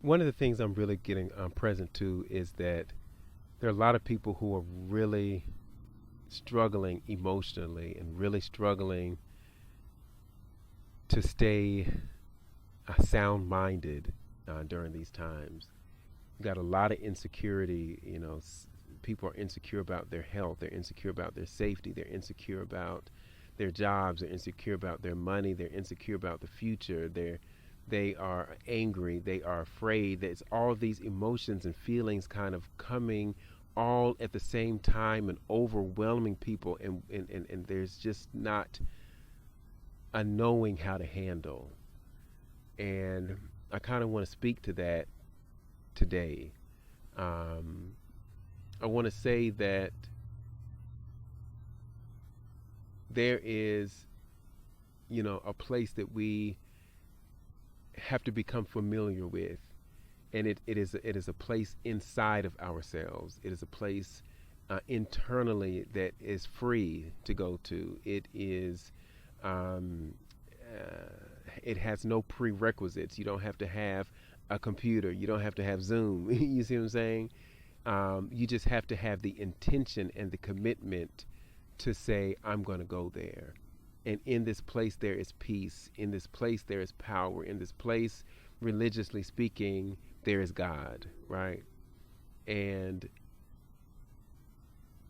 one of the things I'm really getting present to is that there are a lot of people who are really struggling emotionally and really struggling to stay sound minded during these times. You got a lot of insecurity. People are insecure about their health, they're insecure about their safety, they're insecure about their jobs, they're insecure about their money, they're insecure about the future, they are angry, they are afraid. There's all these emotions and feelings kind of coming all at the same time and overwhelming people, and there's just not a knowing how to handle. And I kind of want to speak to that today. Um, I want to say that there is, a place that we have to become familiar with, and it is a place inside of ourselves. It is a place internally that is free to go to. Um, it has no prerequisites. You don't have to have a computer. You don't have to have Zoom. You see what I'm saying? You just have to have the intention and the commitment to say, I'm going to go there. And in this place, there is peace. In this place, there is power. In this place, religiously speaking, there is God, right? And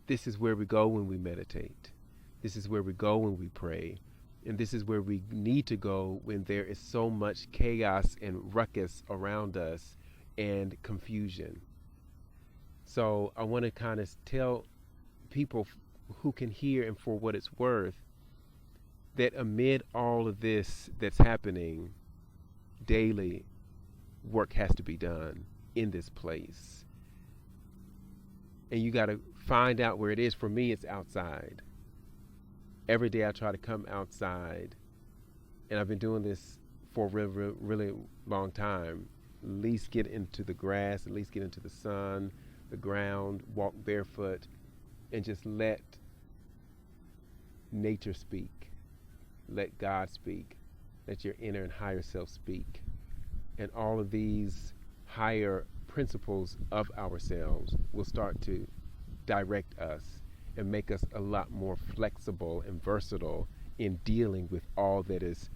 this is where we go when we meditate. This is where we go when we pray. And this is where we need to go when there is so much chaos and ruckus around us and confusion. So I want to kind of tell people who can hear, and for what it's worth, that amid all of this that's happening daily, work has to be done in this place. And you got to find out where it is. For me, it's outside. Every day I try to come outside, and I've been doing this for a really, really long time. At least get into the grass, at least get into the sun, the ground, walk barefoot, and just let nature speak. Let God speak. Let your inner and higher self speak. And all of these higher principles of ourselves will start to direct us and make us a lot more flexible and versatile in dealing with all that is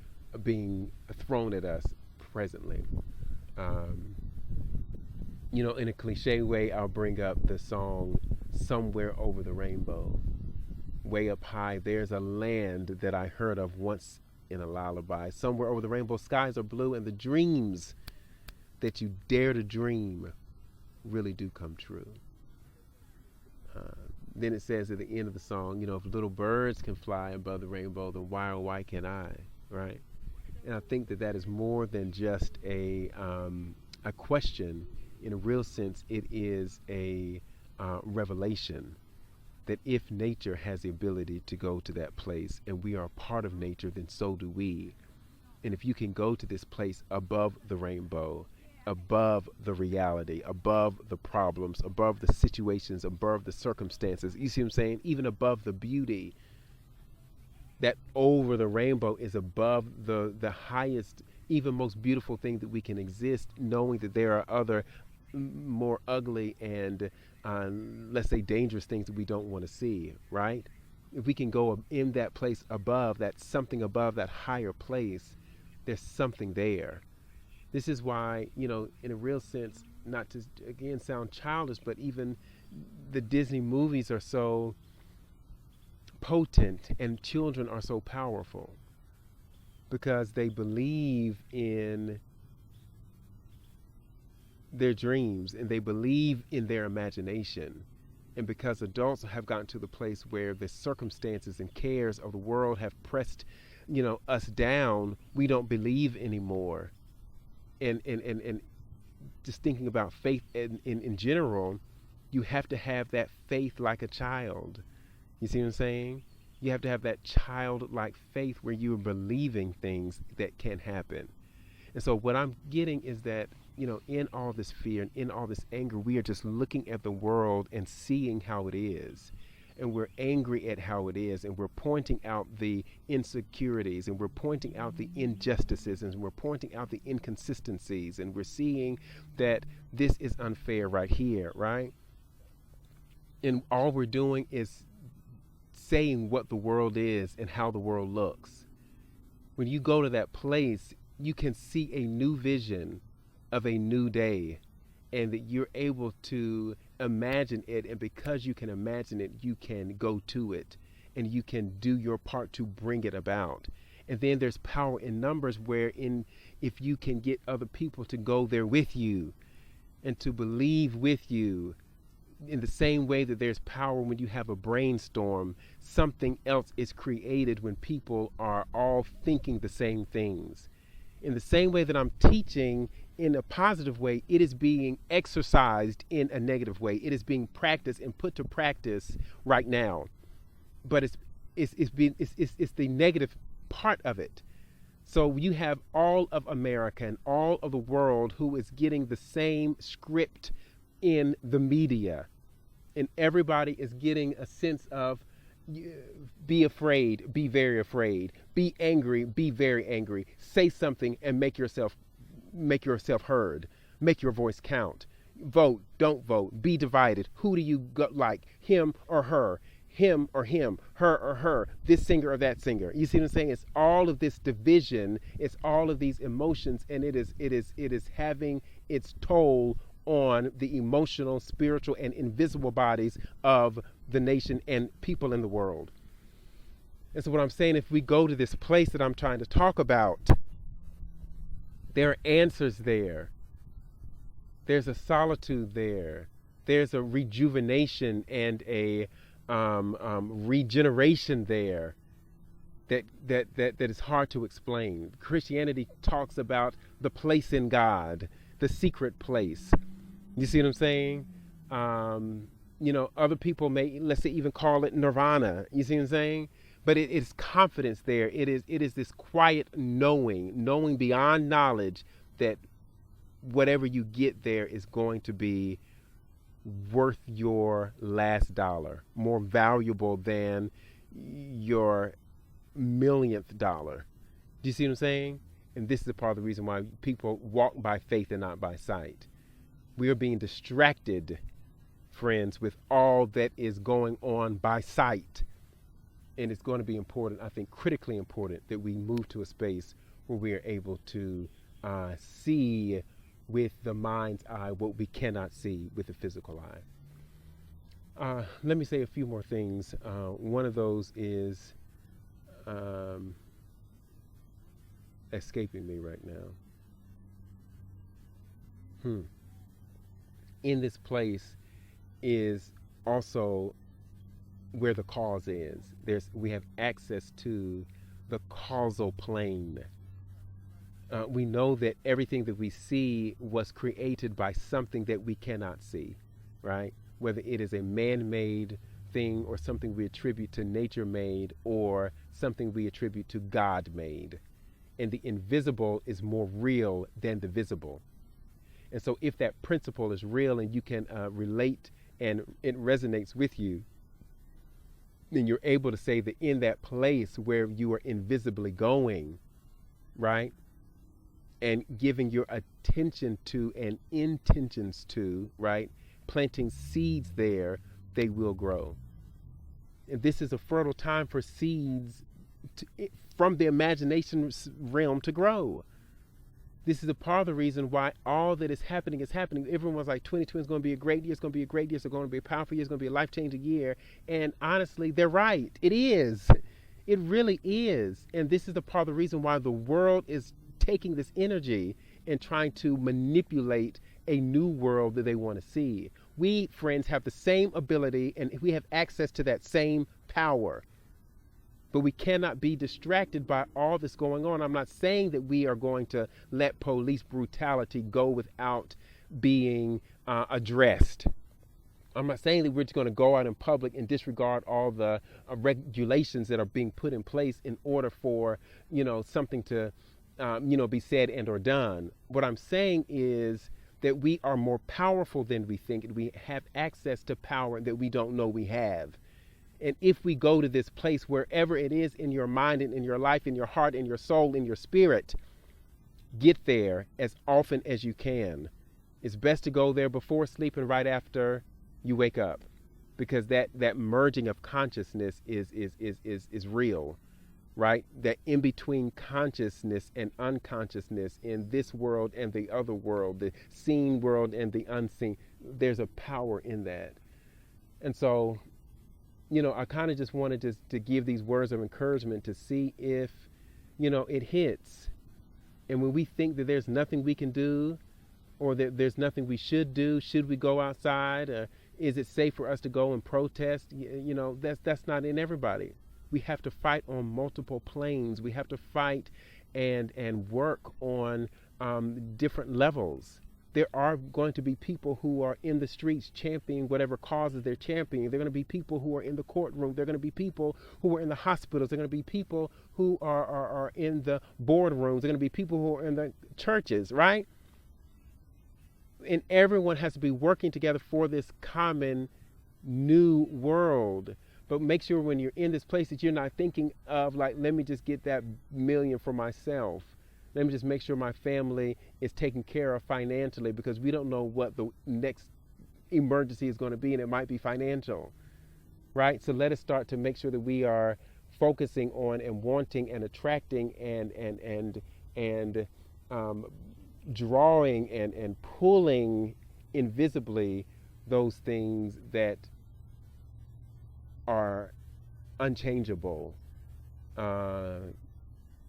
being thrown at us presently. Um, in a cliche way, I'll bring up the song Somewhere Over the Rainbow. Way up high, there's a land that I heard of once in a lullaby. Somewhere over the rainbow, skies are blue, and the dreams that you dare to dream really do come true. Then it says at the end of the song, if little birds can fly above the rainbow, then why, oh, why can't I, right? And I think that is more than just a question. In a real sense, it is a revelation that if nature has the ability to go to that place, and we are a part of nature, then so do we. And if you can go to this place above the rainbow, above the reality, above the problems, above the situations, above the circumstances, you see what I'm saying? Even above the beauty, that over the rainbow is above the highest, even most beautiful thing that we can exist, knowing that there are other more ugly and let's say dangerous things that we don't want to see, right? If we can go in that place above, that something above that higher place, there's something there. This is why, in a real sense, not to again sound childish, but even the Disney movies are so potent and children are so powerful because they believe in their dreams and they believe in their imagination. And because adults have gotten to the place where the circumstances and cares of the world have pressed, us down, we don't believe anymore. And just thinking about faith in general, you have to have that faith like a child. You see what I'm saying? You have to have that childlike faith where you're believing things that can happen. And so what I'm getting is that, in all this fear and in all this anger, we are just looking at the world and seeing how it is. and we're angry at how it is, and we're pointing out the insecurities, and we're pointing out the injustices, and we're pointing out the inconsistencies, and we're seeing that this is unfair right here, right? And all we're doing is saying what the world is and how the world looks. When you go to that place, you can see a new vision of a new day, and that you're able to imagine it. And because you can imagine it, you can go to it, and you can do your part to bring it about. And then there's power in numbers, wherein if you can get other people to go there with you and to believe with you, in the same way that there's power when you have a brainstorm, something else is created when people are all thinking the same things. In the same way that I'm teaching in a positive way, it is being exercised in a negative way. It is being practiced and put to practice right now. But it's the negative part of it. So you have all of America and all of the world who is getting the same script in the media, and everybody is getting a sense of be afraid, be very afraid, be angry, be very angry, say something and make yourself heard, make your voice count, vote, don't vote, be divided. Who do you like, him or her, him or him, her or her, this singer or that singer? You see what I'm saying? It's all of this division, it's all of these emotions, and it is having its toll on the emotional, spiritual, and invisible bodies of the nation and people in the world. And so what I'm saying, if we go to this place that I'm trying to talk about, there are answers there. There's a solitude there. There's a rejuvenation and a regeneration there that is hard to explain. Christianity talks about the place in God, the secret place. You see what I'm saying? Other people may, let's say, even call it nirvana. You see what I'm saying? But it is confidence there. It is this quiet knowing beyond knowledge that whatever you get there is going to be worth your last dollar, more valuable than your millionth dollar. Do you see what I'm saying? And this is a part of the reason why people walk by faith and not by sight. We are being distracted, friends, with all that is going on by sight. And it's going to be important, I think, critically important, that we move to a space where we are able to see with the mind's eye what we cannot see with the physical eye. Let me say a few more things. One of those is escaping me right now. In this place is also where the cause is. We have access to the causal plane. We know that everything that we see was created by something that we cannot see, right? Whether it is a man-made thing or something we attribute to nature-made or something we attribute to God-made. And the invisible is more real than the visible. And so if that principle is real and you can relate and it resonates with you, then you're able to say that in that place where you are invisibly going, right, and giving your attention to and intentions to, right, planting seeds there, they will grow. And this is a fertile time for seeds from the imagination realm to grow. This is a part of the reason why all that is happening. Everyone's like, 2020 is going to be a great year. It's going to be a great year. It's going to be a powerful year. It's going to be a life-changing year. And honestly, they're right. It is. It really is. And this is the part of the reason why the world is taking this energy and trying to manipulate a new world that they want to see. We, friends, have the same ability and we have access to that same power. But we cannot be distracted by all this going on. I'm not saying that we are going to let police brutality go without being addressed. I'm not saying that we're just going to go out in public and disregard all the regulations that are being put in place in order for, something to, be said and or done. What I'm saying is that we are more powerful than we think, and we have access to power that we don't know we have. And if we go to this place, wherever it is in your mind and in your life, in your heart, in your soul, in your spirit, get there as often as you can. It's best to go there before sleep and right after you wake up, because that merging of consciousness is real, right? That in between consciousness and unconsciousness, in this world and the other world, the seen world and the unseen, there's a power in that. And so, I kind of just wanted to give these words of encouragement to see if, it hits. And when we think that there's nothing we can do, or that there's nothing we should do, should we go outside? Is it safe for us to go and protest? That's not in everybody. We have to fight on multiple planes. We have to fight and work on different levels. There are going to be people who are in the streets championing whatever causes they're championing. There are going to be people who are in the courtroom. There are going to be people who are in the hospitals. There are going to be people who are in the boardrooms. There are going to be people who are in the churches, right? And everyone has to be working together for this common new world. But make sure when you're in this place that you're not thinking of, like, let me just get that million for myself. Let me just make sure my family is taken care of financially, because we don't know what the next emergency is going to be, and it might be financial, right? So let us start to make sure that we are focusing on and wanting and attracting and drawing and pulling invisibly those things that are unchangeable.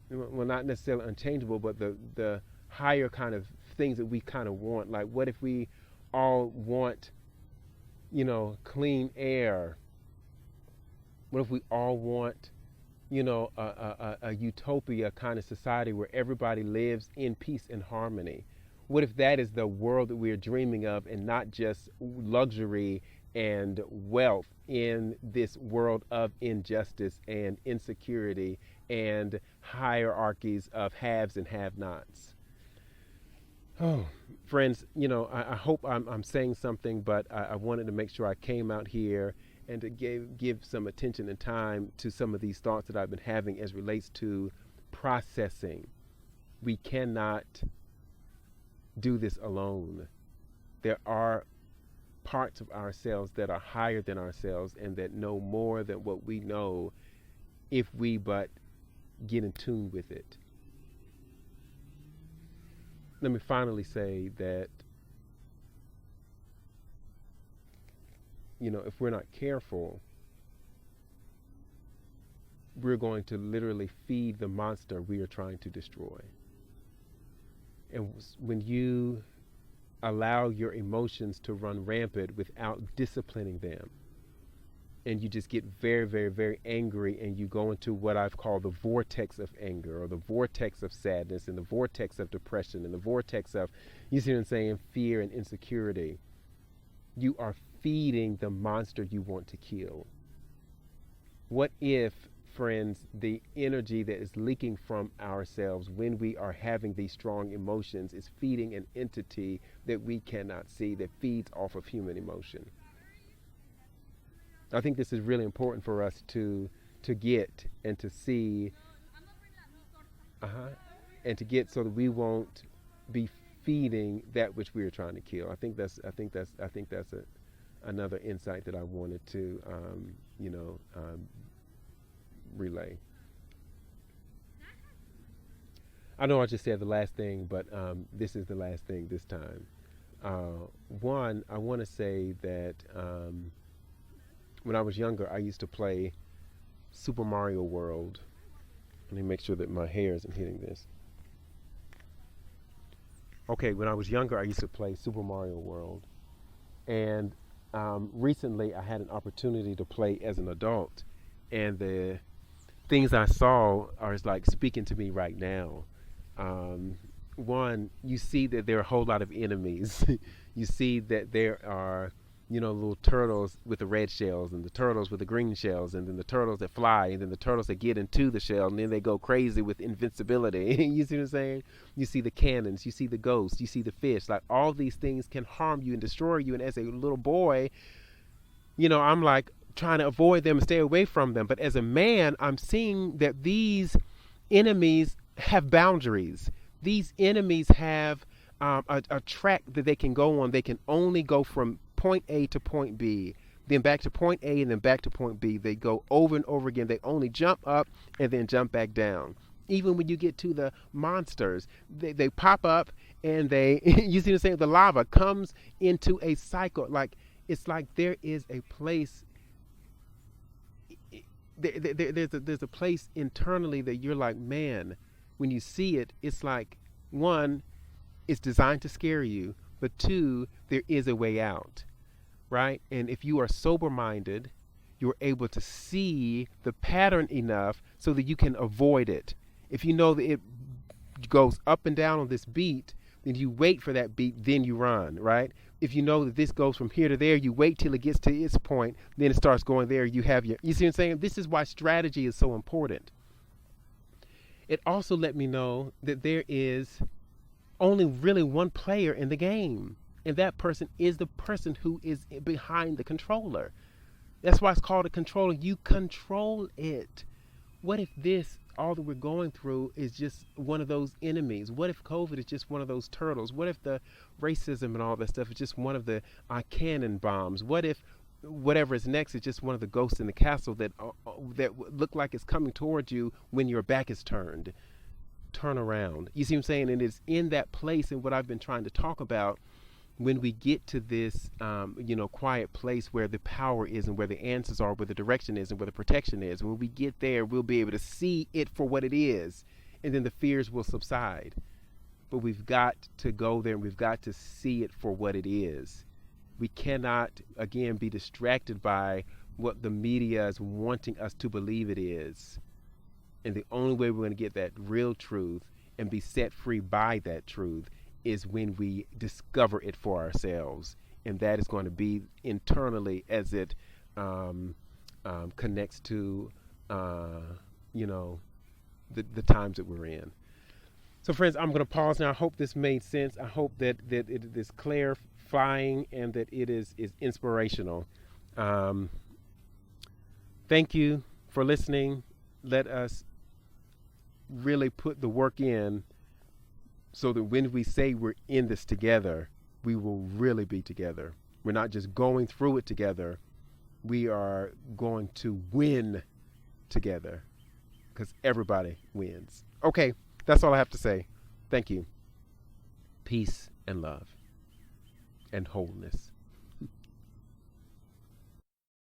Well, not necessarily unchangeable, but the higher kind of things that we kind of want. Like, what if we all want, clean air? What if we all want, a utopia kind of society where everybody lives in peace and harmony? What if that is the world that we're dreaming of, and not just luxury and wealth in this world of injustice and insecurity and hierarchies of haves and have-nots? Oh, friends, I hope I'm saying something, but I wanted to make sure I came out here and to give some attention and time to some of these thoughts that I've been having as relates to processing. We cannot do this alone. There are parts of ourselves that are higher than ourselves and that know more than what we know, if we but get in tune with it. Let me finally say that, if we're not careful, we're going to literally feed the monster we are trying to destroy. And when you allow your emotions to run rampant without disciplining them, and you just get very, very, very angry, and you go into what I've called the vortex of anger, or the vortex of sadness, and the vortex of depression, and the vortex of, you see what I'm saying, fear and insecurity, you are feeding the monster you want to kill. What if, friends, the energy that is leaking from ourselves when we are having these strong emotions is feeding an entity that we cannot see, that feeds off of human emotion? I think this is really important for us to get and to see, and to get, so that we won't be feeding that which we are trying to kill. I think that's another insight that I wanted to relay. I know I just said the last thing, but this is the last thing this time. One, I want to say that when I was younger, I used to play Super Mario World. Let me make sure that my hair isn't hitting this. Okay, when I was younger, I used to play Super Mario World. And recently, I had an opportunity to play as an adult. And the things I saw are like speaking to me right now. One, you see that there are a whole lot of enemies. You see that there are, little turtles with the red shells, and the turtles with the green shells, and then the turtles that fly, and then the turtles that get into the shell, and then they go crazy with invincibility. You see what I'm saying? You see the cannons, you see the ghosts, you see the fish. Like, all these things can harm you and destroy you. And as a little boy, I'm like, trying to avoid them and stay away from them. But as a man, I'm seeing that these enemies have boundaries. These enemies have a track that they can go on. They can only go from point A to point B, then back to point A, and then back to point B. They go over and over again. They only jump up and then jump back down. Even when you get to the monsters, they pop up and they, you see the same, the lava comes into a cycle. Like, it's like there is a place, there's a place internally that you're like, man, when you see it, it's like, one, it's designed to scare you, but two, there is a way out, right? And if you are sober minded, you're able to see the pattern enough so that you can avoid it. If you know that it goes up and down on this beat, then you wait for that beat, then you run, right? If you know that this goes from here to there, you wait till it gets to its point, then it starts going there. You have your, you see what I'm saying? This is why strategy is so important. It also let me know that there is only really one player in the game, and that person is the person who is behind the controller. That's why it's called a controller. You control it. What if this, all that we're going through, is just one of those enemies? What if COVID is just one of those turtles? What if the racism and all that stuff is just one of the cannon bombs? What if whatever is next is just one of the ghosts in the castle that look like it's coming towards you when your back is turned? Turn around. You see what I'm saying? And it's in that place, and what I've been trying to talk about, when we get to this, quiet place where the power is and where the answers are, where the direction is and where the protection is. When we get there, we'll be able to see it for what it is, and then the fears will subside. But we've got to go there, and we've got to see it for what it is. We cannot, again, be distracted by what the media is wanting us to believe it is. And the only way we're going to get that real truth and be set free by that truth is when we discover it for ourselves. And that is going to be internally as it connects to, the times that we're in. So, friends, I'm going to pause now. I hope this made sense. I hope that it is clarifying and that it is inspirational. Thank you for listening. Let us really put the work in so that when we say we're in this together, we will really be together. We're not just going through it together. We are going to win together, because everybody wins. Okay, that's all I have to say. Thank you. Peace and love and wholeness.